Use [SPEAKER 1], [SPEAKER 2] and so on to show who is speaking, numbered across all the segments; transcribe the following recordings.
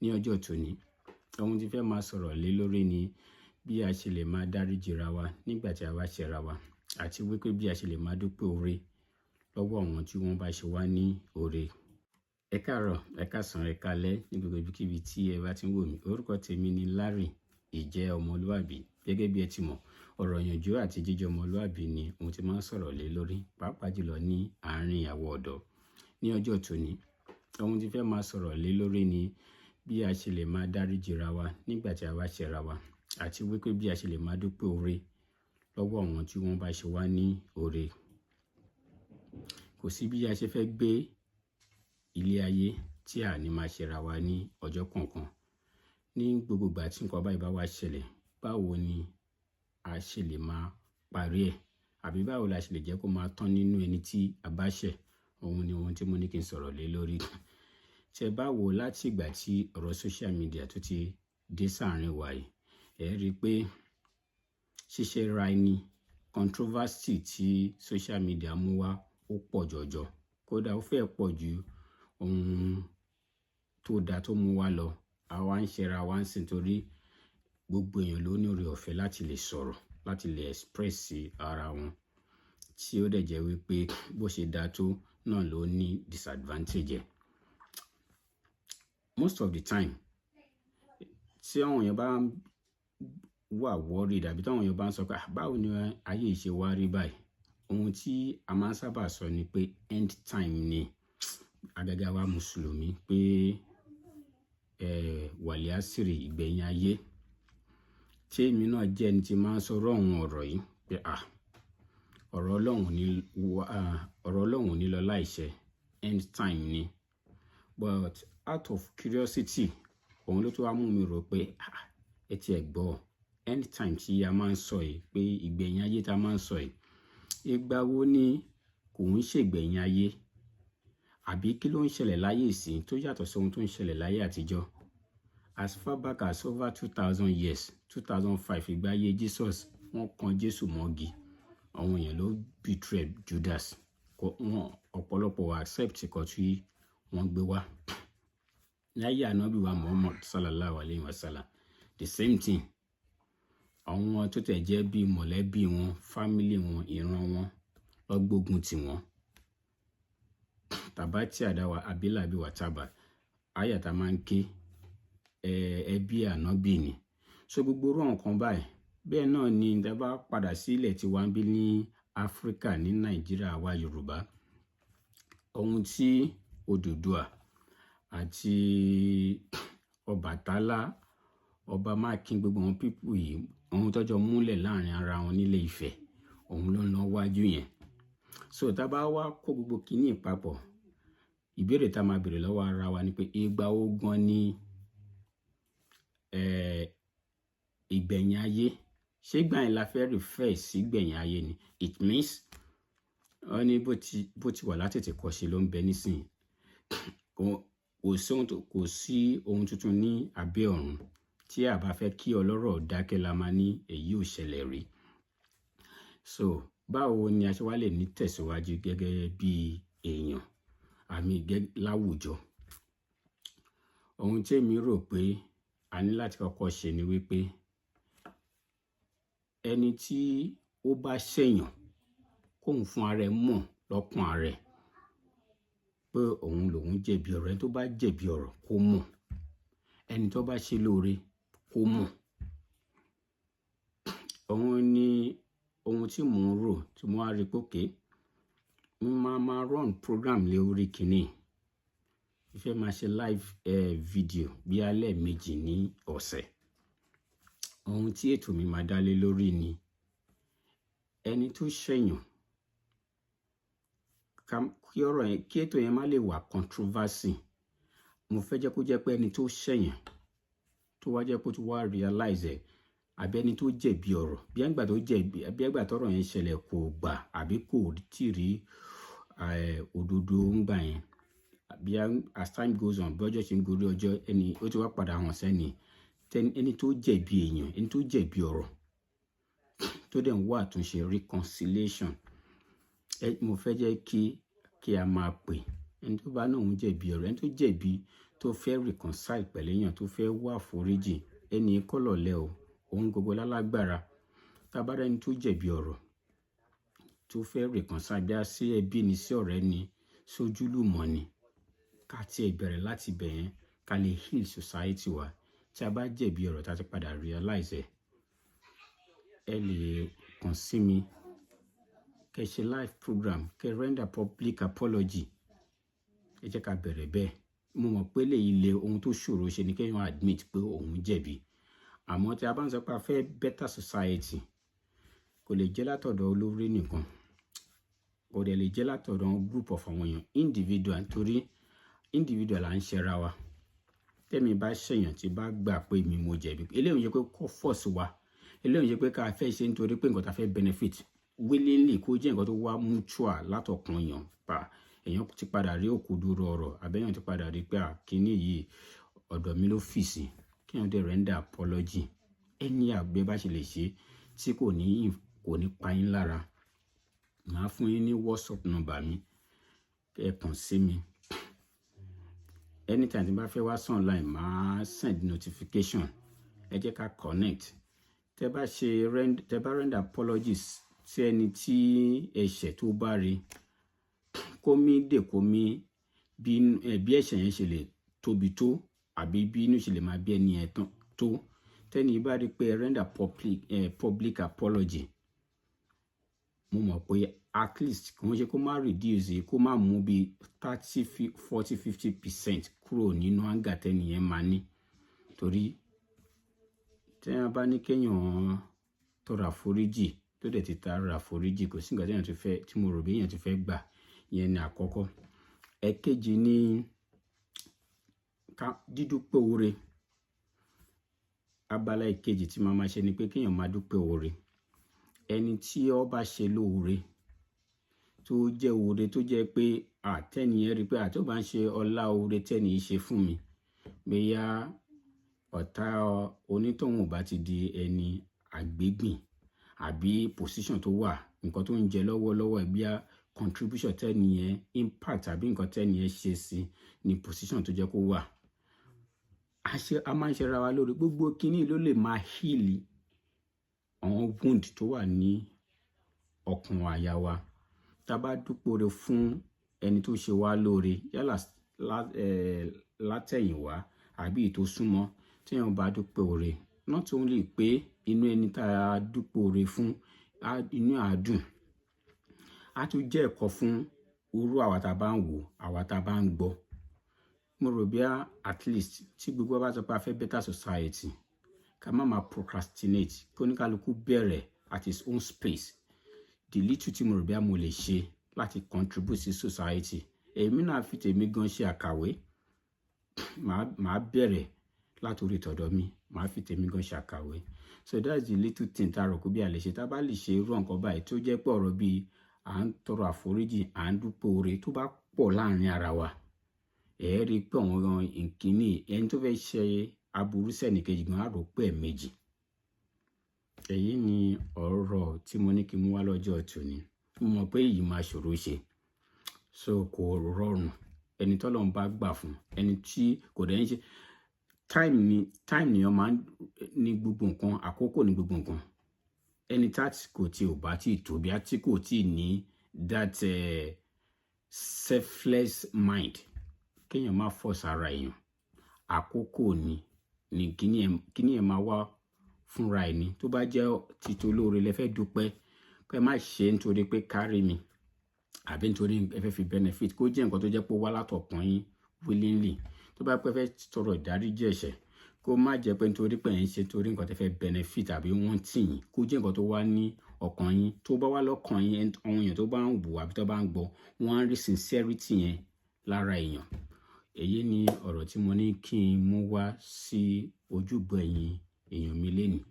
[SPEAKER 1] ní ọjọ́ tòní. Ohun tí fẹ́ máa sọ̀rọ̀ lé lórí ni bí a ṣe lè máa dáríjìra wa nígbà tí a bá ṣẹra wa, àti wípé bí a ṣe lè máa dúpẹ́ oore lọ́wọ́ àwọn tí wọ́n bá ṣe wá ní oore. Ẹ káàárọ̀, ẹ káàsán, ẹ káalẹ́ ní gbogbo ibikíbi tí ẹ bá ti ń wò mí. Orúkọ tèmi ni Larry Ìjẹ́ Ọmọlúàbí. Gẹ́gẹ́ bí ẹ ti mọ̀, ọ̀rọ̀ ìyànjú àti jíjẹ́ ọmọlúàbí ni ohun tí máa ń sọ̀rọ̀ lé lórí, pàápàá jùlọ ní àárín àwọn ọ̀dọ́. Ní ọjọ́ tòní, ohun tí fẹ́ máa sọ̀rọ̀ lé lórí ni bí a ṣe lè máa dáríjìra wa nígbà tí a bá ṣẹra wa, àti wípé bí a ṣe lè máa dúpẹ́ oore lọ́wọ́ àwọn tí wọ́n bá ṣe wá ní oore. Kò sí bí a ṣe fẹ́ gbé ilé ayé tí a ní máa ṣẹra wa ní ọjọ́ kọ̀ọ̀kan. Ní gbogbo ìgbà tí nǹkan báyìí bá wá ṣẹlẹ̀, báwo ni a ṣe lè máa parí ẹ̀? Àbí báwo la ṣe lè jẹ́ kó máa tán nínú ẹni tí a bá ṣẹ̀? Ohun ni ohun tí mo ní kí n sọ̀rọ̀ lé lórí. Tẹ́ bá wò láti ìgbà tí ọ̀rọ̀ social media tó ti dé sáàrin wa yìí, ẹ rí i pé ṣíṣe ra ẹni, controversy tí social media mú wá ó pọ̀ jọjọ. Kódà ó fẹ́ pọ̀ ju ohun tó dáa tó mú wá lọ. Àwa ń ṣẹra wa ń sìn torí gbogbo èèyàn ló ní oore ọ̀fẹ́ láti lè sọ̀rọ̀, láti lè express ara wọn, tí ó dẹ̀ jẹ́ wípé bó ṣe dáa tó náà ló ní disadvantage ẹ̀. Most of the time, tí àwọn èèyàn bá wà worried àbí tí àwọn èèyàn bá ń sọ pé báwo ni ayé ṣe wá rí báyìí, ohun tí a máa ń sábà sọ ni pé end time ni. Àgàgà wa Mùsùlùmí pé wàlẹ̀ àsìrì ìgbẹ̀yìn ayé. Tí èmi náà jẹ́ ẹni tí máa ń sọ ọ̀rọ̀ yìí pé ọ̀rọ̀ Ọlọ́run ní lọ láìṣẹ, end time ni. But out of curiosity, òun ló tó wá mú mi rò pé ẹ ti ẹ̀ gbọ́ end time tí a máa ń sọ yìí, pé ìgbẹ̀yìn ayé tá a máa ń sọ yìí, ìgbà wo ni kò ń ṣègbẹ̀yìn ayé? Àbí kí ló ń ṣẹlẹ̀ láyé ìsìn tó yàtọ̀ sí ohun tó ń ṣẹlẹ̀ láyé àtijọ́? As far back as over 2000 years, 2005, ìgbà ayé Jesus, wọ́n kan Jésù mọ́gi. Àwọn èèyàn ló betray Judas. Ọ̀pọ̀lọpọ̀ accept nǹkan tí wọ́n gbé wá. Láyé Ànábì wa Muhammad sallallahu alayhi wa sallam, the same thing. Àwọn tó tẹ̀ jẹ́ bí mọ̀lẹ́bí wọn, family wọn, ìran wọn ló gbógun tì wọ́n. Tàbátì àdáwà abílà bí wàtábà, ayàtà máa ń ké ẹbí Ànábì ni. So gbogbo orú nǹkan báyìí. Bẹ́ẹ̀ náà ni tẹ́ bá padà sí ilẹ̀ tí wá ń bí ní Áfíríkà, ní Nàìjíríà wa Yorùbá. Ohun tí Odùduwà àti Ọbàtálá, Ọba Mákin, gbogbo àwọn people yìí, ohun tọ́jọ́ múlẹ̀ láàrin ara wọn nílé Ifẹ̀, òun ló ń lọ wájú yẹn. So tá bá wá kó gbogbo kìíní papọ̀, ìbéèrè tá máa béèrè lọ́wọ́ ara wa ni pé ìgbà wo gan ni ìgbẹ̀yìn ayé? Ṣé ìgbà yẹn la fẹ́ refer sí ìgbẹ̀yìn ayé ni? It means wọ́n ní bó ti wà látètè kọ́ṣe ló ń bẹ nísìnyí. Kò sí ohun tuntun ní abẹ́ ọ̀run. Tí a bá fẹ́ kí ọlọ́rọ̀ dákẹ́ la máa ní èyí ò ṣẹlẹ̀ rí. So báwo ni a ṣe wá lè ní tẹ̀síwájú gẹ́gẹ́ bí èèyàn àmì láwùjọ? Ohun tí èmi rò pé a ní láti kọ́kọ́ ṣe ni wípé ẹni tí ó bá ṣẹ̀yàn kóun fún ara ẹ̀ mọ̀ lọ́kàn ara ẹ̀ pé òun lòun jẹ̀bi ọ̀rọ̀. Ẹni tó bá jẹ̀bi ọ̀rọ̀ kó mọ̀. Ẹni tó bá ṣe lóore kó mọ̀. Òun ni ohun tí mò ń rò, tí mo wá rí pé okay, mo máa run program lé orí kìíní. Ìfẹ́ máa ṣe live video bí alẹ́ méjì ní ọ̀sẹ̀. Ohun tí ètò mi máa dá lé lórí ni ẹni tó ṣẹ̀yàn, kí ètò yẹn má lè wà controversy. Mo fẹ́ jẹ́ kó jẹ́ pé ẹni tó ṣẹ̀yàn tó wá jẹ́ kó tó wá realize ẹ̀, àbí ẹni tó jẹ̀bi ọ̀rọ̀, bí ẹgbà tó jẹ̀bi, àbí ẹgbà tọ́rọ̀ yẹn ṣẹlẹ̀ kò gbà, àbí kò tí rí òdodo ń gbà yẹn. Àbí as time goes on, bí ọjọ́ ṣe ń gorí ọjọ́, ẹni ó ti wá padà hàn sẹ́ni. Ẹni tó jẹ̀bi èèyàn, ẹni tó jẹ̀bi ọ̀rọ̀, tó dẹ̀ ń wá àtúnṣe, reconciliation. Mo fẹ́ jẹ́ kí a máa pè ẹni tó bá náà ń jẹ̀bi ọ̀rọ̀, ẹni tó jẹ̀bi tó fẹ́ reconcile pẹ̀lú èèyàn tó fẹ́ wá àforíjì ẹni kọ́lọ̀lẹ́ o òun gbogbo lálágbára tábàdá ẹni tó jẹ̀bi ọ̀rọ̀ tó fẹ́ reconcile bí a sí ẹbí ni sí ọ̀rẹ́ ni sójúlùmọ̀ ni ká tiẹ̀ bẹ̀rẹ̀ láti bẹ̀yẹn ká lè heal society wa tí a bá jẹ̀bi ọ̀rọ̀ tá a ti padà realize ẹ lè kàn sí mi kẹ́ ṣe live program kẹ́ render public apology ẹ jẹ́ ká bẹ̀rẹ̀ bẹ́ẹ̀ mo mọ̀ pé lèyí lè ohun tó ṣòro ṣe ni kéèyàn admit pé òun jẹ̀bi àmọ́ tí a bá ń sọ pé a fẹ́ better society kò lè jẹ́ látọ̀dọ̀ olórí nìkan kò dẹ̀ lè jẹ́ látọ̀dọ̀ group of àwọn èèyàn individual torí individual à ń ṣẹra wa tẹ́mi bá ṣèyàn tí bá gbà pé mi mo jẹ̀bi eléyìí yẹ pé kò force wa eléyìí yẹ pé ká fẹ́ ṣe nítorí pé nǹkan tá fẹ́ benefit willingly kó jẹ́ nǹkan tó wá mutual látọkàn èèyàn pa èèyàn ti padà rí òkúdúró ọ̀rọ̀ àbẹ́yàn ti padà rí pé kíní yìí ọ̀dọ̀ mi ló fì sí kéèyàn dẹ̀ render apology ẹni àgbẹ̀ bá ṣe lè ṣe tí kò ní pa yín lára màá fún yín ní WhatsApp number mi ẹ kàn sí mi anytime tí bá fẹ́ wá sí online màá send notification ẹ jẹ́ ká connect tẹ́ bá render apologies tí ẹni tí ẹ̀ṣẹ̀ tó bá rí kómi dè kómi bí ẹ̀ṣẹ̀ yẹn ṣe lè tóbi tó àbí bí inú ṣe lè máa bí ẹni ẹ̀ tó tẹ́ni bá rí pé render public apology mo mọ̀ pé at least kò ń ṣe kó má reduce kó má mú bí 30-40-50% kúrò nínú anger tẹ́ni yẹn máa ní torí tẹ́yàn bá ní kéèyàn tọrọ àforíjì tó dẹ̀ ti tọrọ àforíjì kò sí nǹkan téèyàn ti fẹ́ tí mo rò bí èèyàn ti fẹ́ gbà yẹn ní àkọ́kọ́ ẹ̀kejì ní dídúpẹ́ oore abala ìkejì tí màá máa ṣe ni pé kéèyàn máa dúpẹ́ oore ẹni tí ó bá ṣe lóore tó jẹ́ oore tó jẹ́ pé àtẹ́niyẹn rí pé àti ó bá ń ṣe ọlá oore tẹ́ni yìí ṣe fún mi bóyá ọ̀tá onítọ̀hún bá ti di ẹni àgbégbìn àbí position tó wà nǹkan tó ń jẹ lọ́wọ́lọ́wọ́ bí a contribution tẹ́niyẹn impact àbí nǹkan tẹ́niyẹn ṣe sí ní position tó jẹ́ kó wà a máa ń ṣe ra wa lórí gbogbo kíní ló lè máa heal àwọn wound tó wà ní ọkàn àyà wa tá a bá dúpọ̀ rẹ̀ fún ẹni tó ṣe wá lóore yálà látẹ̀yìnwá àbí ètò súnmọ́ tí èèyàn bá dúpẹ́ oore not only pé inú ẹni tá a dúpẹ́ oore fún inú àádùn á tún jẹ́ ẹ̀kọ́ fún irú àwa tá a bá ń wò àwa tá a bá ń gbọ́ mo rò bí at least tí gbogbo bá sọ pé a fẹ́ better society ká má máa procrastinate kí oníkálukú bẹ̀rẹ̀ at his own space the little tí mo rò bí mo lè ṣe láti contribute sí society èmi náà fi tèmi gan ṣe àkàwé màá bẹ̀rẹ̀ látòrí tọ̀dọ̀ mi màá fi tèmi gan ṣe àkàwé so that's the little thing tá a rò kó bí a lè ṣe tá a bá lè ṣe irú nǹkan báyìí tó jẹ́ pé ọ̀rọ̀ bíi à ń tọrọ àforíjì à ń dúpẹ́ oore tó bá pọ̀ láàrin ara wa ẹ̀ rí i pé àwọn ìkíní ẹni tó fẹ́ ṣe aburú sẹ́nìkejì gan á rò pé ẹ̀ẹ̀mejì èyí ni ọ̀rọ̀ tí mo ní kí n mú wá lọ́jọ́ tòní mo mọ̀ pé èyí máa ṣòro ṣe so kò rọrùn ẹni tọ́lọ́run bá gbà fún ẹni tí kò dẹ̀ ń ṣe time ni ọmọ ní gbogbo nǹkan àkókò ní gbogbo nǹkan ẹni tásìkò tí ò bá tí tó bí àti kò tí ní that selfless mind kéèyàn má force ara èèyàn àkókò ni kíní ẹ̀ máa wá fúnra ẹni tó bá jẹ́ títí olóore lẹ́fẹ́ dúpẹ́ pé má ṣe nítorí pé kárí mi àbí nítorí ẹ fẹ́ fi benefit kó jẹ́ nǹkan tó jẹ́ pé wá látọkàn yín willingly tó bá pẹ́ fẹ́ tọrọ ìdáríjì ẹ̀ṣẹ̀ kó má jẹ́ pé nítorí pé ẹ̀ ń ṣe torí nǹkan tẹ́ fẹ́ benefit àbí wọ́n tì yín kó jẹ́ nǹkan tó wá ní ọkàn yín tó bá wá lọ́kàn yín àwọn èèyàn tó bá ń wò àbí tó bá ń gbọ́ wọ́n á rí sincerity yẹn lára èèyàn èyí ni ọ̀rọ̀ tí mo ní kí n mú wá sí ojúbọ ẹ̀yin èèyàn mi lénìí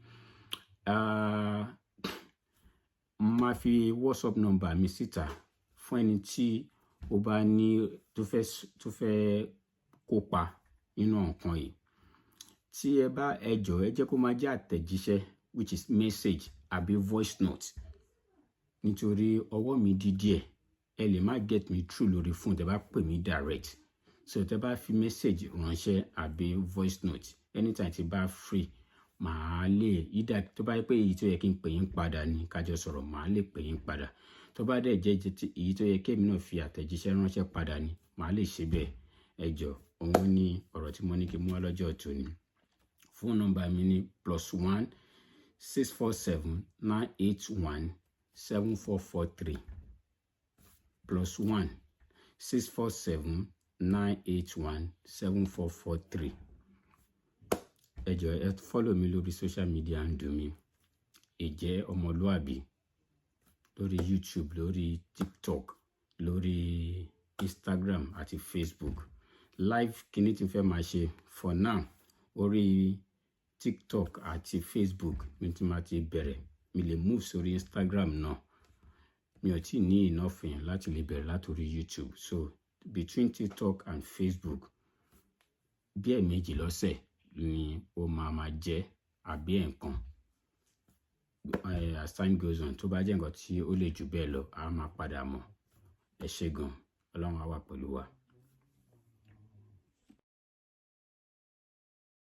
[SPEAKER 1] máa fi WhatsApp number mi síta fún ẹni tí ó bá ní tó fẹ́ kópa nínú nǹkan yìí tí ẹ bá ẹ jọ̀ọ́ ẹ jẹ́ kó máa jẹ́ àtẹ̀jíṣẹ́ which is message àbí voice note nítorí ọwọ́ mi di díẹ̀ ẹ lè má get me through lórí phone tẹ́ bá pè mí direct so tẹ́ bá fi message ránṣẹ́ àbí voice note anytime tí bá free màá lè ìdá tó bá yẹ pé èyí tó yẹ kí n pè yín padà ni kájọ sọ̀rọ̀ màá lè pè yín padà tó bá dẹ̀ jẹ́ èyí tó yẹ kí èmi náà fi àtẹ̀jíṣẹ́ ránṣẹ́ padà ni màá lè ṣe bẹ́ẹ̀ ẹ jọ̀ọ́ òun ni ọ̀rọ̀ tí mo ní kí n mú wá lọ́jọ́ tòní fóònù nọ́mbà mi ní +1 647 981 7443 +1 647 981 7443 ẹ jọ̀ọ́ ẹ follow mi lórí social media ń dùn mí Ìjẹ́ Ọmọlúàbí lórí YouTube lórí TikTok lórí Instagram àti Facebook live kíní tí n fẹ́ máa ṣe for now orí TikTok àti Facebook mi tí máa ti bẹ̀rẹ̀ mi lè move sórí Instagram náà mi ò tí ní enough yẹn láti lè bẹ̀rẹ̀ látòrí YouTube so between TikTok and Facebook bí ẹ̀ẹ̀mejì lọ́sẹ̀ ni ó máa jẹ́ àbí ẹ̀ẹ̀kan as time goes on tó bá jẹ́ nǹkan tí ó lè jù bẹ́ẹ̀ lọ a máa padà mọ̀ ẹ ṣé gan Ọlọ́run á wà pẹ̀lú wa.